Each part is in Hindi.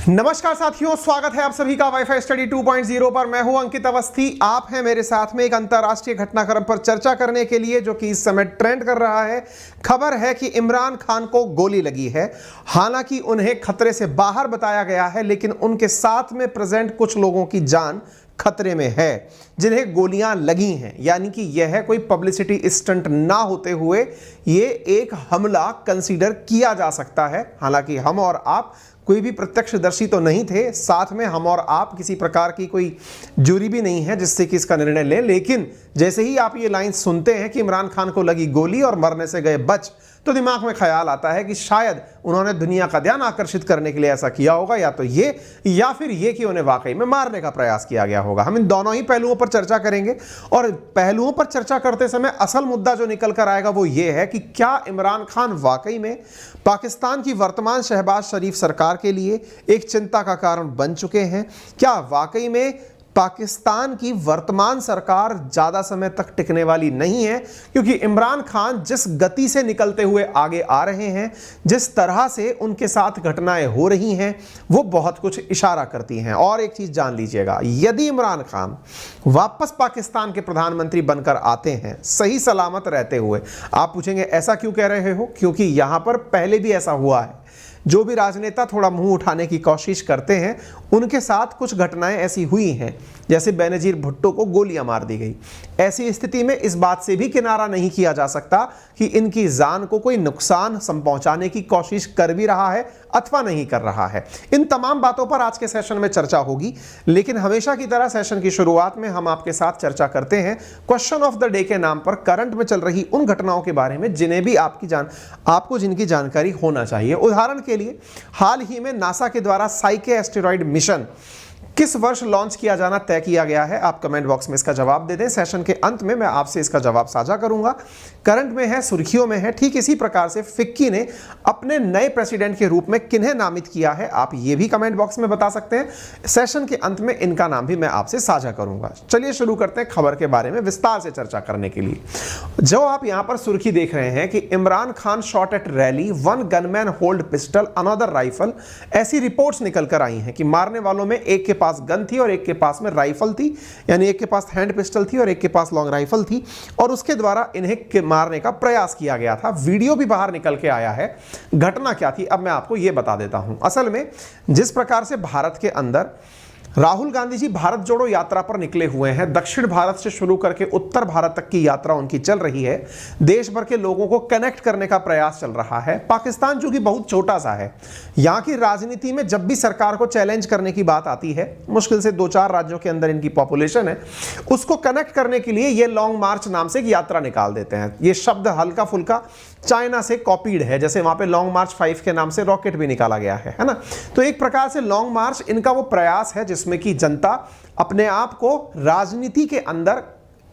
नमस्कार साथियों, स्वागत है आप सभी का वाईफाई स्टडी 2.0 पर। मैं हूं अंकित अवस्थी। आप हैं मेरे साथ में एक अंतरराष्ट्रीय घटनाक्रम पर चर्चा करने के लिए, जो कि इस समय ट्रेंड कर रहा है। खबर है कि इमरान खान को गोली लगी है। हालांकि उन्हें खतरे से बाहर बताया गया है, लेकिन उनके साथ में प्रेजेंट कुछ लोगों की जान खतरे में है, जिन्हें गोलियां लगी हैं। यानी कि यह कोई पब्लिसिटी स्टंट ना होते हुए ये एक हमला कंसीडर किया जा सकता है। हालांकि हम और आप कोई भी प्रत्यक्षदर्शी तो नहीं थे, साथ में हम और आप किसी प्रकार की कोई जूरी भी नहीं है जिससे कि इसका निर्णय लें। लेकिन जैसे ही आप ये लाइन सुनते हैं कि इमरान खान को लगी गोली और मरने से गए बच, तो दिमाग में ख्याल आता है कि शायद उन्होंने दुनिया का ध्यान आकर्षित करने के लिए ऐसा किया होगा, या तो ये या फिर ये कि उन्हें वाकई में मारने का प्रयास किया गया होगा। हम इन दोनों ही पहलुओं पर चर्चा करेंगे, और पहलुओं पर चर्चा करते समय असल मुद्दा जो निकल कर आएगा वो ये है कि क्या इमरान खान वाकई में पाकिस्तान की वर्तमान शहबाज शरीफ सरकार के लिए एक चिंता का कारण बन चुके हैं? क्या वाकई में पाकिस्तान की वर्तमान सरकार ज्यादा समय तक टिकने वाली नहीं है? क्योंकि इमरान खान जिस गति से निकलते हुए आगे आ रहे हैं, जिस तरह से उनके साथ घटनाएं हो रही हैं, वो बहुत कुछ इशारा करती हैं। और एक चीज जान लीजिएगा, यदि इमरान खान वापस पाकिस्तान के प्रधानमंत्री बनकर आते हैं सही सलामत रहते हुए, आप पूछेंगे ऐसा क्यों कह रहे हो? क्योंकि यहां पर पहले भी ऐसा हुआ है। जो भी राजनेता थोड़ा मुंह उठाने की कोशिश करते हैं, उनके साथ कुछ घटनाएं ऐसी हुई हैं, जैसे बेनजीर भुट्टो को गोलियां मार दी गई। ऐसी स्थिति में इस बात से भी किनारा नहीं किया जा सकता कि इनकी जान को कोई नुकसान पहुंचाने की कोशिश कर भी रहा है अथवा नहीं कर रहा है। इन तमाम बातों पर आज के सेशन में चर्चा होगी, लेकिन हमेशा की तरह सेशन की शुरुआत में हम आपके साथ चर्चा करते हैं क्वेश्चन ऑफ द डे के नाम पर करंट में चल रही उन घटनाओं के बारे में जिन्हें भी आपको जिनकी जानकारी होना चाहिए। उदाहरण के लिए, हाल ही में नासा के द्वारा साइके एस्टेरॉयड मिशन किस वर्ष लॉन्च किया जाना तय किया गया है? आप कमेंट बॉक्स में इसका जवाब दे दें। सेशन के अंत में मैं आपसे इसका जवाब साझा करूंगा। करंट में है, सुर्खियों में है। ठीक इसी प्रकार से फिक्की ने अपने नए प्रेसिडेंट के रूप में किन्हें नामित किया है, आप ये भी कमेंट बॉक्स में बता सकते हैं। सेशन के अंत में इनका नाम भी मैं आपसे साझा करूंगा। चलिए शुरू करते हैं खबर के बारे में विस्तार से चर्चा करने के लिए। जो आप यहां पर सुर्खी देख रहे हैं कि Imran Khan shot at rally, one gunman hold pistol another rifle, ऐसी रिपोर्ट्स निकल कर आई हैं कि मारने वालों में एक के पास गन थी और एक के पास में राइफल थी, यानी एक के पास हैंड पिस्टल थी और एक के पास लॉन्ग राइफल थी, और उसके द्वारा इन्हें मारने का प्रयास किया गया था। वीडियो भी बाहर निकल के आया है। घटना क्या थी अब मैं आपको यह बता देता हूं। असल में जिस प्रकार से भारत के अंदर राहुल गांधी जी भारत जोड़ो यात्रा पर निकले हुए हैं, दक्षिण भारत से शुरू करके उत्तर भारत तक की यात्रा उनकी चल रही है। देश भर के लोगों को कनेक्ट करने का प्रयास चल रहा है। पाकिस्तान जो कि बहुत छोटा सा है, यहां की राजनीति में जब भी सरकार को चैलेंज करने की बात आती है, मुश्किल से 2-4 राज्यों के अंदर इनकी पॉपुलेशन है, उसको कनेक्ट करने के लिए ये लॉन्ग मार्च नाम से एक यात्रा निकाल देते हैं। ये शब्द हल्का फुल्का चाइना से कॉपीड है, जैसे वहां पे लॉन्ग मार्च 5 के नाम से रॉकेट भी निकाला गया है ना। तो एक प्रकार से लॉन्ग मार्च इनका वो प्रयास है जिसमें कि जनता अपने आप को राजनीति के अंदर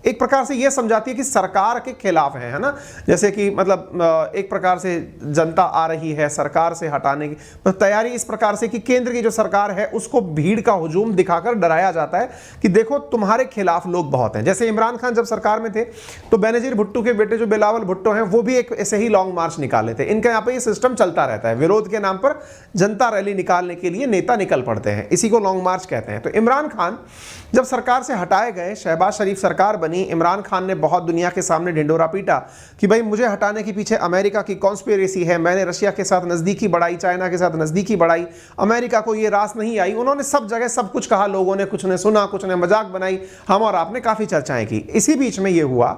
एक प्रकार से यह समझाती है कि सरकार के खिलाफ है ना। जैसे कि मतलब एक प्रकार से जनता आ रही है सरकार से हटाने की तैयारी, इस प्रकार से कि केंद्र की जो सरकार है उसको भीड़ का हुजूम दिखाकर डराया जाता है कि देखो तुम्हारे खिलाफ लोग बहुत हैं। जैसे इमरान खान जब सरकार में थे तो बेनजीर भुट्टो के बेटे जो बिलावल भुट्टो हैं वो भी एक ऐसे ही लॉन्ग मार्च निकाले थे। इनका यहाँ पे ये सिस्टम चलता रहता है, विरोध के नाम पर जनता रैली निकालने के लिए नेता निकल पड़ते हैं, इसी को लॉन्ग मार्च कहते हैं। तो इमरान खान जब सरकार से हटाए गए, शहबाज शरीफ सरकार बनी, इमरान खान ने बहुत दुनिया के सामने ढिंडोरा पीटा कि भाई मुझे हटाने के पीछे अमेरिका की कॉन्स्पिरेसी है, मैंने रशिया के साथ नजदीकी बढ़ाई, चाइना के साथ नजदीकी बढ़ाई, अमेरिका को ये रास नहीं आई। उन्होंने सब जगह सब कुछ कहा, लोगों ने कुछ ने सुना, कुछ ने मजाक बनाई, हम और आपने काफी चर्चाएं की। इसी बीच में ये हुआ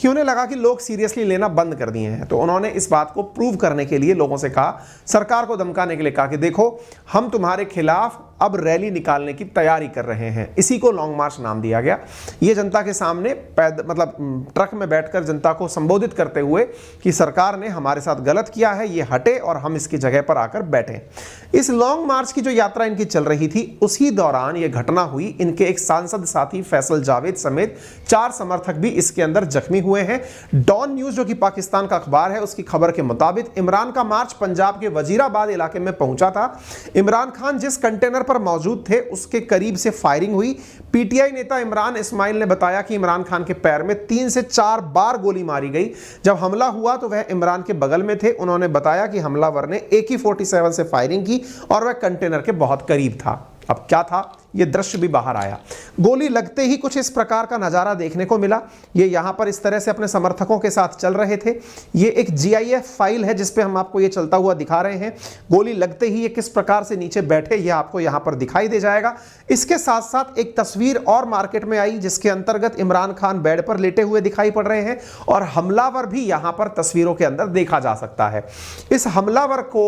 कि उन्हें लगा कि लोग सीरियसली लेना बंद कर दिए हैं, तो उन्होंने इस बात को प्रूव करने के लिए लोगों से कहा, सरकार को धमकाने के लिए कहा कि देखो हम तुम्हारे खिलाफ अब रैली निकालने की तैयारी कर रहे हैं। इसी को लॉन्ग मार्च नाम दिया गया। ये जनता के सामने मतलब ट्रक में बैठकर जनता को संबोधित करते हुए कि सरकार ने हमारे साथ गलत किया है, ये हटे और हम इसकी जगह पर आकर बैठे। इस लॉन्ग मार्च की जो यात्रा इनकी चल रही थी, उसी दौरान ये घटना हुई। इनके एक सांसद साथी फैसल जावेद समेत 4 समर्थक भी इसके अंदर जख्मी हुए हैं। डॉन न्यूज जो कि पाकिस्तान का अखबार है, उसकी खबर के मुताबिक इमरान का मार्च पंजाब के वजीराबाद इलाके में पहुंचा था। इमरान खान जिस कंटेनर पर मौजूद थे उसके करीब से फायरिंग हुई। पीटीआई नेता इमरान इस्माइल ने बताया कि इमरान खान के पैर में 3 से 4 बार गोली मारी गई। जब हमला हुआ तो वह इमरान के बगल में थे। उन्होंने बताया कि हमलावर ने AK-47 से फायरिंग की और वह कंटेनर के बहुत करीब था। अब क्या था, ये दृश्य भी बाहर आया। गोली लगते ही कुछ इस प्रकार का नजारा देखने को मिला। ये यहां पर इस तरह से अपने समर्थकों के साथ चल रहे थे। ये एक GIF फाइल है जिस पे हम आपको ये चलता हुआ दिखा रहे हैं। गोली लगते ही ये किस प्रकार से नीचे बैठे ये आपको यहां पर दिखाई दे जाएगा। इसके साथ साथ एक तस्वीर और मार्केट में आई जिसके अंतर्गत इमरान खान बेड पर लेटे हुए दिखाई पड़ रहे हैं और हमलावर भी यहां पर तस्वीरों के अंदर देखा जा सकता है। इस हमलावर को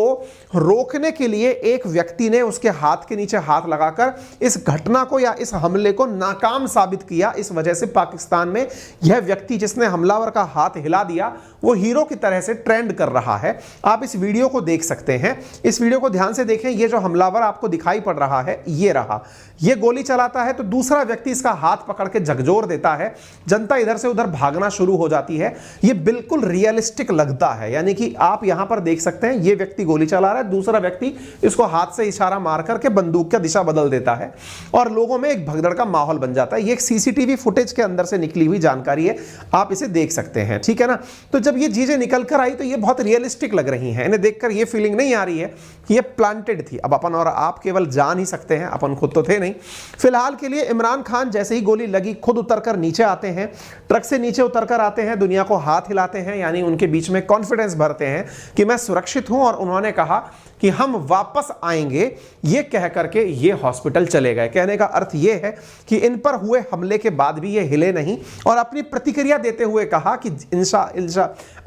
रोकने के लिए एक व्यक्ति ने उसके हाथ के नीचे हाथ लगाकर इस घटना को या इस हमले को नाकाम साबित किया। इस वजह से पाकिस्तान में यह व्यक्ति जिसने हमलावर का हाथ हिला दिया वो हीरो की तरह से ट्रेंड कर रहा है। आप इस वीडियो को देख सकते हैं। इस वीडियो को ध्यान से देखें। ये जो हमलावर आपको दिखाई पड़ रहा है ये रहा। ये गोली चलाता है तो दूसरा व्यक्ति इसका हाथ पकड़ के झकझोर देता है। जनता इधर से उधर भागना शुरू हो जाती है। ये बिल्कुल रियलिस्टिक लगता है, यानी कि आप यहां पर देख सकते हैं ये व्यक्ति गोली चला रहा है, दूसरा व्यक्ति इसको हाथ से इशारा मार करके बंदूक का दिशा बदल देता है और लोगों में एक भगदड़ का माहौल बन जाता है। ये एक CCTV फुटेज के अंदर से निकली हुई जानकारी है, आप इसे देख सकते हैं, ठीक है ना। तो जब ये चीजें निकल कर आई तो ये बहुत रियलिस्टिक लग रही हैं। इन्हें देखकर ये फीलिंग नहीं आ रही है कि ये प्लांटेड थी। अब अपन और आप केवल जान ही सकते हैं, अपन खुद तो थे नहीं। फिलहाल के लिए इमरान खान जैसे ही गोली लगी खुद उतरकर नीचे आते हैं, ट्रक से नीचे उतरकर आते हैं, दुनिया को हाथ हिलाते हैं, यानी उनके बीच में कॉन्फिडेंस भरते हैं कि मैं सुरक्षित हूं और उन्होंने कहा कि हम वापस आएंगे। ये कह करके ये हॉस्पिटल चले गए। कहने का अर्थ ये है कि इन पर हुए हमले के बाद भी ये हिले नहीं और अपनी प्रतिक्रिया देते हुए कहा कि इंशा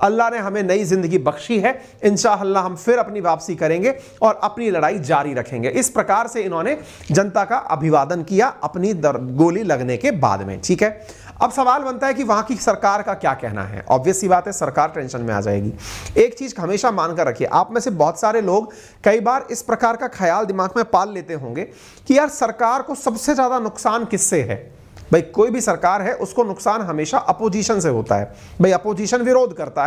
अल्लाह ने हमें नई जिंदगी बख्शी है, इंशाअल्लाह हम फिर अपनी वापसी करेंगे और अपनी लड़ाई जारी रखेंगे। इस प्रकार से इन्होंने जनता का अभिवादन किया अपनी गोली लगने के बाद में, ठीक है। अब सवाल बनता है कि वहां की सरकार का क्या कहना है। ऑब्वियस सी बात है, सरकार टेंशन में आ जाएगी। एक चीज हमेशा मानकर रखिए, आप में से बहुत सारे लोग कई बार इस प्रकार का ख्याल दिमाग में पाल लेते होंगे कि यार सरकार को सबसे ज्यादा नुकसान किससे है। भाई कोई भी सरकार है उसको नुकसान हमेशा अपोजिशन से होता है। भाई अपोजिशन विरोध करता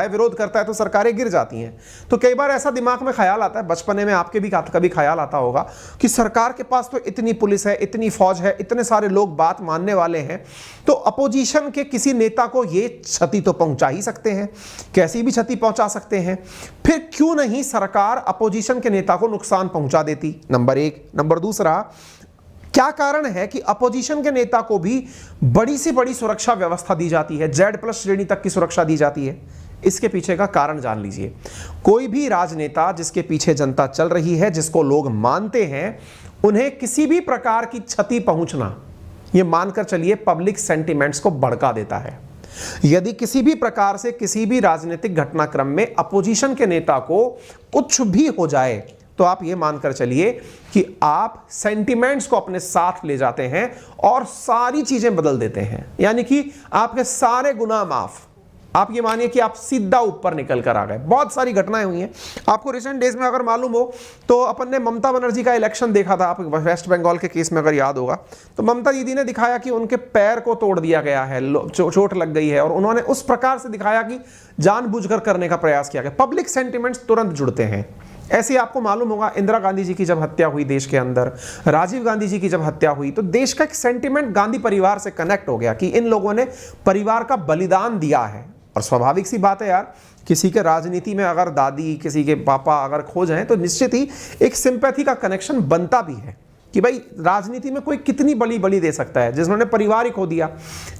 है तो सरकारें गिर जाती हैं। तो कई बार ऐसा दिमाग में ख्याल आता है, बचपने में आपके भी कभी ख्याल आता होगा कि सरकार के पास तो इतनी पुलिस है, इतनी फौज है, इतने सारे लोग बात मानने वाले हैं, तो अपोजिशन के किसी नेता को ये क्षति तो पहुंचा ही सकते हैं, कैसी भी क्षति पहुंचा सकते हैं। फिर क्यों नहीं सरकार अपोजिशन के नेता को नुकसान पहुंचा देती, नंबर एक। नंबर दूसरा, क्या कारण है कि अपोजिशन के नेता को भी बड़ी से बड़ी सुरक्षा व्यवस्था दी जाती है, Z+ श्रेणी तक की सुरक्षा दी जाती है। इसके पीछे का कारण जान लीजिए। कोई भी राजनेता जिसके पीछे जनता चल रही है, जिसको लोग मानते हैं, उन्हें किसी भी प्रकार की क्षति पहुंचना, यह मानकर चलिए, पब्लिक सेंटिमेंट्स को भड़का देता है। यदि किसी भी प्रकार से किसी भी राजनीतिक घटनाक्रम में अपोजिशन के नेता को कुछ भी हो जाए तो आप ये मानकर चलिए कि आप सेंटिमेंट्स को अपने साथ ले जाते हैं और सारी चीजें बदल देते हैं, यानी कि आपके सारे गुनाह माफ। आप ये मानिए कि आप सीधा ऊपर निकल कर आ गए। बहुत सारी घटनाएं हुई हैं। आपको रिसेंट डेज में अगर मालूम हो तो अपन ने ममता बनर्जी का इलेक्शन देखा था। आप वेस्ट बंगाल के केस में अगर याद होगा तो ममता दीदी ने दिखाया कि उनके पैर को तोड़ दिया गया है, चोट लग गई है, और उन्होंने उस प्रकार से दिखाया कि जानबूझकर करने का प्रयास किया गया। पब्लिक सेंटिमेंट्स तुरंत जुड़ते हैं। ऐसे आपको मालूम होगा इंदिरा गांधी जी की जब हत्या हुई देश के अंदर, राजीव गांधी जी की जब हत्या हुई, तो देश का एक सेंटिमेंट गांधी परिवार से कनेक्ट हो गया कि इन लोगों ने परिवार का बलिदान दिया है। और स्वाभाविक सी बात है यार, किसी के राजनीति में अगर दादी, किसी के पापा अगर खो जाएं तो निश्चित ही एक सिंपैथी का कनेक्शन बनता भी है कि भाई राजनीति में कोई कितनी बलि दे सकता है जिन्होंने परिवार ही खो दिया।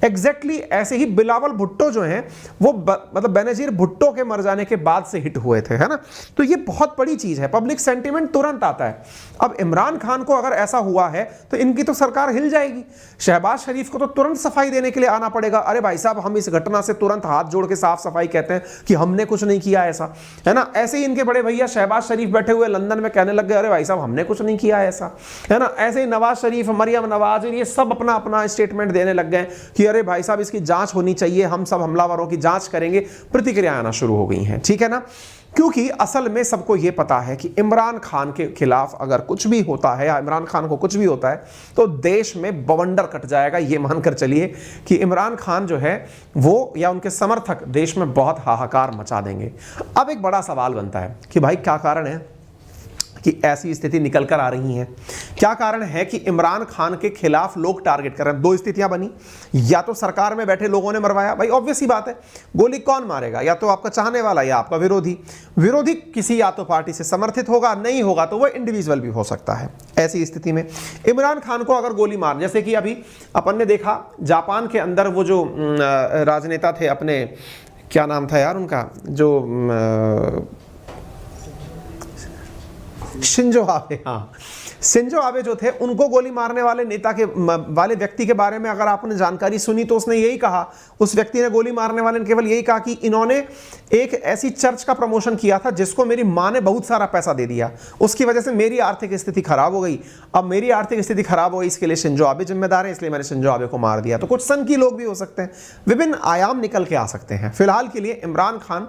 एग्जैक्टली ऐसे ही बिलावल भुट्टो जो हैं वो मतलब बेनजीर भुट्टो के मर जाने के बाद से हिट हुए थे, है ना। तो ये बहुत बड़ी चीज है, पब्लिक सेंटिमेंट तुरंत आता है। अब इमरान खान को अगर ऐसा हुआ है तो इनकी तो सरकार हिल जाएगी। शहबाज शरीफ को तो तुरंत सफाई देने के लिए आना पड़ेगा। अरे भाई साहब, हम इस घटना से तुरंत हाथ जोड़ के साफ सफाई कहते हैं कि हमने कुछ नहीं किया ऐसा, है ना। ऐसे ही इनके बड़े भैया शहबाज शरीफ बैठे हुए लंदन में कहने लग गए, अरे भाई साहब हमने कुछ नहीं किया ऐसा, है ना। ऐसे ही नवाज शरीफ, मरियम नवाज, ये सब अपना अपना स्टेटमेंट देने लग गए कि अरे भाई साहब इसकी जांच होनी चाहिए, हम सब हमलावरों की जांच करेंगे। प्रतिक्रियाएं आना शुरू हो गई हैं, ठीक है ना। क्योंकि असल में सबको यह पता है कि इमरान खान के खिलाफ अगर कुछ भी होता है या इमरान खान को कुछ भी होता है तो देश में बवंडर कट जाएगा। यह मानकर चलिए कि इमरान खान जो है वो या उनके समर्थक देश में बहुत हाहाकार मचा देंगे। अब एक बड़ा सवाल बनता है कि भाई क्या कारण है कि ऐसी स्थिति निकल कर आ रही है। क्या कारण है कि इमरान खान के खिलाफ लोग टारगेट कर रहे हैं? दो स्थितियां बनी, या तो सरकार में बैठे लोगों ने मरवाया, भाई ऑब्वियस ही बात है, गोली कौन मारेगा? या तो आपका चाहने वाला या आपका विरोधी। विरोधी किसी या तो पार्टी से समर्थित होगा, नहीं होगा तो वह इंडिविजुअल भी हो सकता है। ऐसी स्थिति में इमरान खान को अगर गोली मार, जैसे कि अभी अपन ने देखा जापान के अंदर वो जो राजनेता थे, अपने क्या नाम था यार उनका, जो शिंजो आबे, हाँ शिंजो आबे जो थे, उनको गोली मारने वाले नेता के वाले व्यक्ति के बारे में अगर आपने जानकारी सुनी तो उसने यही कहा, उस व्यक्ति ने गोली मारने वाले ने केवल यही कहा कि इन्होंने एक ऐसी चर्च का प्रमोशन किया था जिसको मेरी मां ने बहुत सारा पैसा दे दिया, उसकी वजह से मेरी आर्थिक स्थिति खराब हो गई। अब मेरी आर्थिक स्थिति खराब हो गई, इसके लिए शिंजो आबे जिम्मेदार है, इसलिए मैंने शिंजो आबे को मार दिया। तो कुछ सनकी लोग भी हो सकते हैं, विभिन्न आयाम निकल के आ सकते हैं। फिलहाल के लिए इमरान खान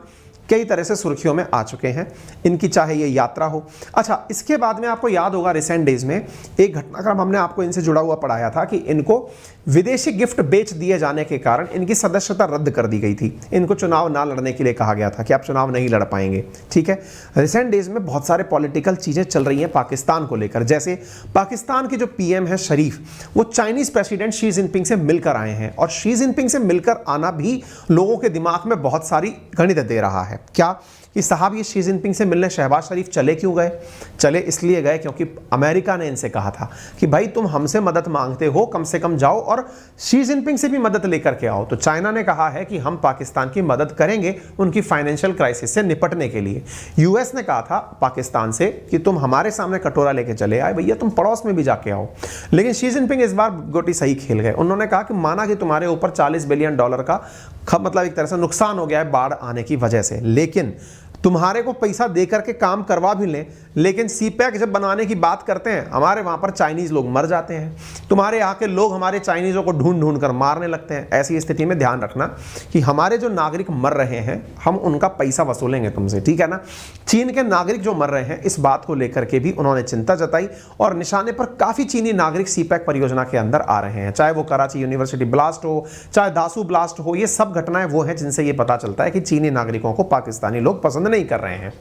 कई तरह से सुर्खियों में आ चुके हैं, इनकी चाहे ये यात्रा हो। अच्छा, इसके बाद में आपको याद होगा रिसेंट डेज में एक घटनाक्रम हमने आपको इनसे जुड़ा हुआ पढ़ाया था कि इनको विदेशी गिफ्ट बेच दिए जाने के कारण इनकी सदस्यता रद्द कर दी गई थी। इनको चुनाव ना लड़ने के लिए कहा गया था कि आप चुनाव नहीं लड़ पाएंगे। ठीक है, रिसेंट डेज में बहुत सारे पॉलिटिकल चीज़ें चल रही हैं पाकिस्तान को लेकर। जैसे पाकिस्तान के जो पीएम है शरीफ, वो चाइनीज़ प्रेसिडेंट शी जिनपिंग से मिलकर आए हैं, और शी जिनपिंग से मिलकर आना भी लोगों के दिमाग में बहुत सारी गणित दे रहा है। क्या कि साहब ये शी जिनपिंग से मिलने शहबाज शरीफ चले क्यों गए? चले इसलिए गए क्योंकि अमेरिका ने इनसे कहा था कि भाई तुम हमसे मदद मांगते हो, कम से कम जाओ और शी जिनपिंग से भी मदद लेकर के आओ। तो चाइना ने कहा है कि हम पाकिस्तान की मदद करेंगे उनकी फाइनेंशियल क्राइसिस से निपटने के लिए। यूएस ने कहा था पाकिस्तान से कि तुम हमारे सामने कटोरा लेके चले आए, भैया तुम पड़ोस में भी जाके आओ। लेकिन शी जिनपिंग इस बार गोटी सही खेल गए। उन्होंने कहा कि माना कि तुम्हारे ऊपर $40 बिलियन का मतलब एक तरह से नुकसान हो गया है बाढ़ आने की वजह से, लेकिन तुम्हारे को पैसा दे करके काम करवा भी लें, लेकिन सीपैक जब बनाने की बात करते हैं हमारे वहाँ पर चाइनीज़ लोग मर जाते हैं, तुम्हारे यहाँ के लोग हमारे चाइनीज़ों को ढूंढ ढूंढ कर मारने लगते हैं। ऐसी स्थिति में ध्यान रखना कि हमारे जो नागरिक मर रहे हैं हम उनका पैसा वसूलेंगे तुमसे, ठीक है ना। चीन के नागरिक जो मर रहे हैं इस बात को लेकर के भी उन्होंने चिंता जताई, और निशाने पर काफ़ी चीनी नागरिक सीपैक परियोजना के अंदर आ रहे हैं। चाहे वो कराची यूनिवर्सिटी ब्लास्ट हो, चाहे दासू ब्लास्ट हो, ये सब घटनाएं वो हैं जिनसे ये पता चलता है कि चीनी नागरिकों को पाकिस्तानी लोग पसंद नहीं कर रहे हैं।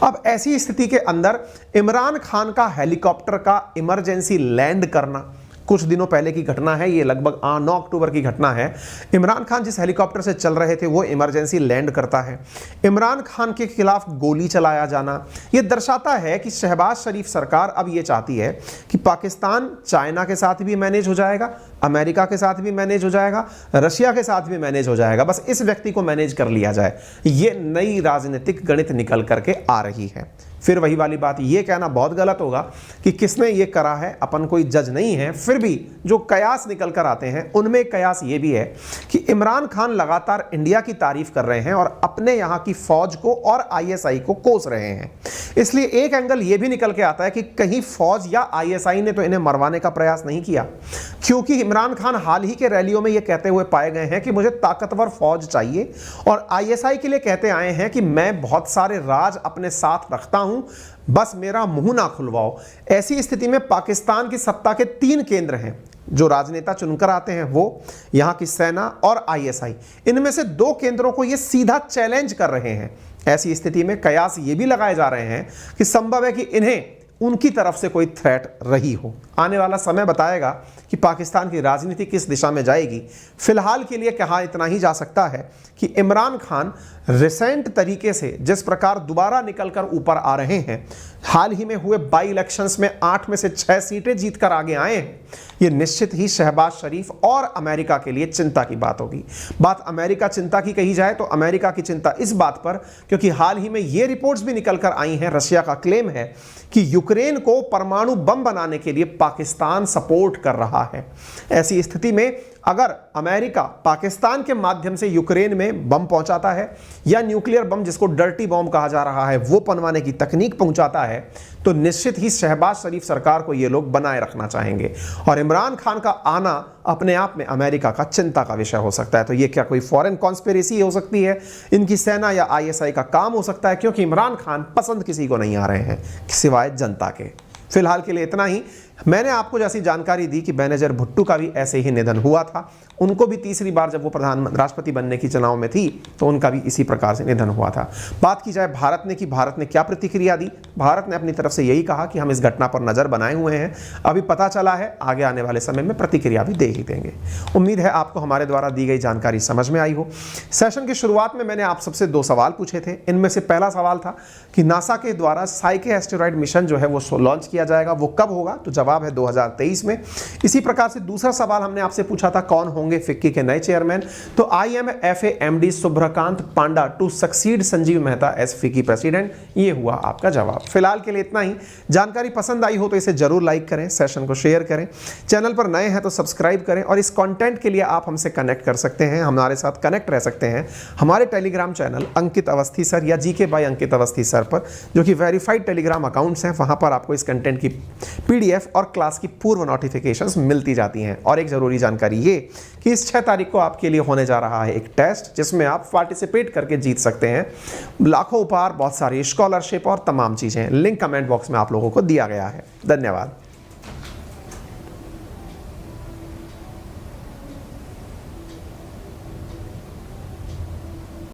अब ऐसी स्थिति के अंदर इमरान खान का हेलीकॉप्टर का इमरजेंसी लैंड करना कुछ दिनों पहले की घटना है, ये लगभग 9 अक्टूबर की घटना है। इमरान खान जिस हेलीकॉप्टर से चल रहे थे वो इमरजेंसी लैंड करता है। इमरान खान के खिलाफ गोली चलाया जाना ये दर्शाता है कि शहबाज शरीफ सरकार अब ये चाहती है कि पाकिस्तान चाइना के साथ भी मैनेज हो जाएगा, अमेरिका के साथ भी मैनेज हो जाएगा, रशिया के साथ भी मैनेज हो जाएगा, बस इस व्यक्ति को मैनेज कर लिया जाए। ये नई राजनीतिक गणित निकल करके आ रही है। फिर वही वाली बात, ये कहना बहुत गलत होगा कि किसने ये करा है, अपन कोई जज नहीं है, फिर भी जो कयास निकल कर आते हैं उनमें कयास ये भी है कि इमरान खान लगातार इंडिया की तारीफ कर रहे हैं और अपने यहाँ की फौज को और आईएसआई को कोस रहे हैं। इसलिए एक एंगल ये भी निकल के आता है कि कहीं फौज या आईएसआई ने तो इन्हें मरवाने का प्रयास नहीं किया, क्योंकि इमरान खान हाल ही के रैलियों में ये कहते हुए पाए गए हैं कि मुझे ताकतवर फौज चाहिए, और आईएसआई के लिए कहते आए हैं कि मैं बहुत सारे राज अपने साथ रखता हूं, बस मेरा मुंह ना खुलवाओ। ऐसी स्थिति में पाकिस्तान की सत्ता के 3 केंद्र हैं जो राजनेता चुनकर आते हैं, वो यहाँ की सेना और आईएसआई। इनमें से 2 केंद्रों को ये सीधा चैलेंज कर रहे हैं। ऐसी स्थिति में कयास ये भी लगाए जा रहे हैं कि संभव है कि इन्हें उनकी तरफ से कोई थ्रेट रही हो। आने वाला समय बताएगा कि पाकिस्तान की राजनीति किस दिशा में जाएगी। फिलहाल के लिए कहा इतना ही जा सकता है कि इमरान खान रिसेंट तरीके से जिस प्रकार दोबारा निकलकर ऊपर आ रहे हैं, हाल ही में हुए बाई इलेक्शंस में 8 में से 6 सीटें जीतकर आगे आए हैं, ये निश्चित ही शहबाज शरीफ और अमेरिका के लिए चिंता की बात होगी। बात अमेरिका चिंता की कही जाए तो अमेरिका की चिंता इस बात पर, क्योंकि हाल ही में ये रिपोर्ट्स भी निकलकर आई हैं, रशिया का क्लेम है कि यूक्रेन को परमाणु बम बनाने के लिए पाकिस्तान सपोर्ट कर रहा है। ऐसी स्थिति में अगर अमेरिका पाकिस्तान के माध्यम से यूक्रेन में बम पहुंचाता है या न्यूक्लियर बम, जिसको डर्टी बम कहा जा रहा है, वो बनवाने की तकनीक पहुंचाता है, तो निश्चित ही शहबाज शरीफ सरकार को ये लोग बनाए रखना चाहेंगे। और इमरान खान का आना अपने आप में अमेरिका का चिंता का विषय हो सकता है। तो ये क्या कोई फॉरेन कॉन्स्पिरेसी हो सकती है, इनकी सेना या आईएसआई का काम हो सकता है, क्योंकि इमरान खान पसंद किसी को नहीं आ रहे हैं सिवाय जनता के। फिलहाल के लिए इतना ही। मैंने आपको जैसी जानकारी दी कि बेनजीर भुट्टो का भी ऐसे ही निधन हुआ था, उनको भी तीसरी बार जब वो राष्ट्रपति बनने की चुनाव में थी तो उनका भी इसी प्रकार से निधन हुआ था। बात की जाए भारत ने कि भारत ने क्या प्रतिक्रिया दी, भारत ने अपनी तरफ से यही कहा कि हम इस घटना पर नज़र बनाए हुए हैं, अभी पता चला है, आगे आने वाले समय में प्रतिक्रिया भी दे ही देंगे। उम्मीद है आपको हमारे द्वारा दी गई जानकारी समझ में आई हो। सेशन की शुरुआत में मैंने आप सबसे 2 सवाल पूछे थे। इनमें से पहला सवाल था कि नासा के द्वारा साइके एस्टेरॉयड मिशन जो है वो लॉन्च किया जाएगा, वो कब होगा, तो जवाब है 2023 में। इसी प्रकार से दूसरा सवाल हमने आपसे पूछा था कौन होंगे फिक्की के नए चेयरमैन, तो IMFA MD Subrakanta Panda to succeed Sanjeev Mehta as FICCI president, ये हुआ आपका जवाब। फिलहाल के लिए इतना ही। जानकारी पसंद आई हो तो इसे जरूर लाइक करें, सेशन को शेयर करें, चैनल पर नए हैं तो सब्सक्राइब करें, और इस कंटेंट के लिए आप हमसे कनेक्ट कर सकते हैं, हमारे साथ कनेक्ट रह सकते हैं हमारे टेलीग्राम चैनल अंकित अवस्थी सर या GK बाय अंकित अवस्थी सर पर, जो कि वेरीफाइड टेलीग्राम अकाउंट्स हैं। वहां पर आपको इस कंटेंट की PDF और क्लास की पूर्व नोटिफिकेशंस मिलती जाती हैं। और एक जरूरी जानकारी ये कि इस 6 तारीख को आपके लिए होने जा रहा है एक टेस्ट, जिसमें आप पार्टिसिपेट करके जीत सकते हैं लाखों उपहार, बहुत सारी स्कॉलरशिप और तमाम चीजें। लिंक कमेंट बॉक्स में आप लोगों को दिया गया है। धन्यवाद।